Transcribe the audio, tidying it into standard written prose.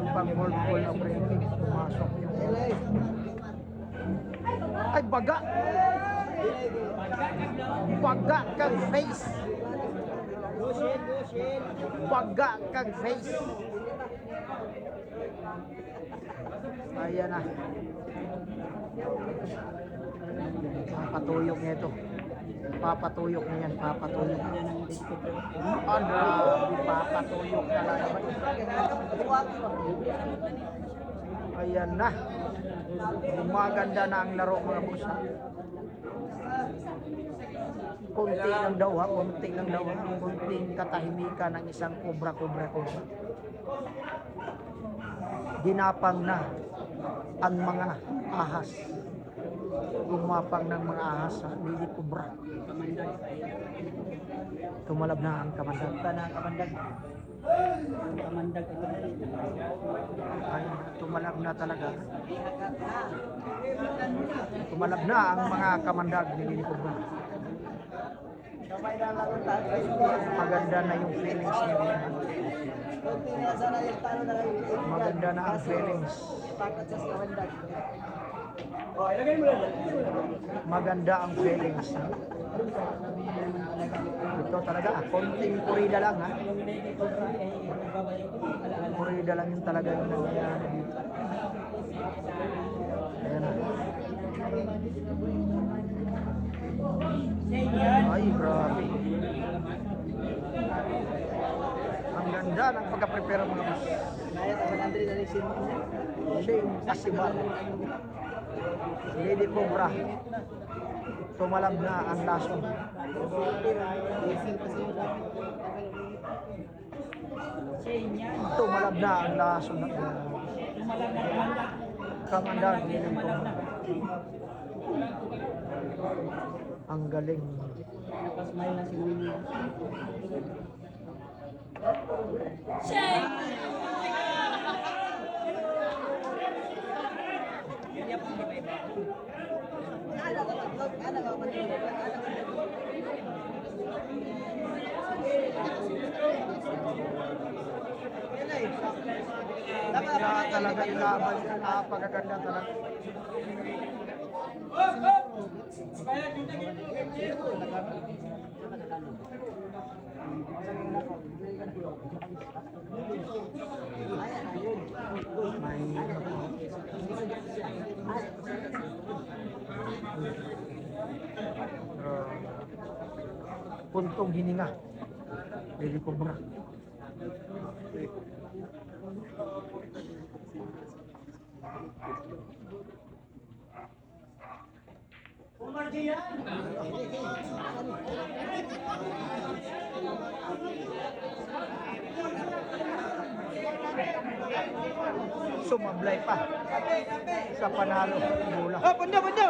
Parang pang gold ball na breaking. Pumasok yung... Ay, baga! Baga kang face! Baga kang face! Ayan na. Papatuyok niya ito. Papatuyok niya yan. Papatuyok. Ano? Papatuyok talaga. Ayan na. Gumaganda na ang laro mga boss. Kunti lang daw ha. Kunti lang daw ha. Kunting katahimikan ng isang kobra. Ginapang na ang mga ahas. Gumapang ng mga ahas sa Lili Cobra. Tumalab na ang kamandag. Ay, tumalab na talaga. Tumalab na ang mga kamandag ni Lili Cobra. Maganda na yung feelings niya. Maganda na ang feelings. Maganda ang feelings. Ito talaga, konting purida lang ha. Purida lang yung talaga yung nangyayari dito. Ayan na. Ay, grabe. Ang ganda ng pagka-prepare mga boss. Shane Asibar. Lady Cobra. Tumalab na ang lason. Tumalab na ang lason. Kamandag Lady Cobra. Ang galing. Napasmile na si Mimi. Kaya talaga ilaban. Napakaganda talaga. Puntong hininga. Lili Cobra. Sumablay pa sa panalo bola. Oh, benda. Benda.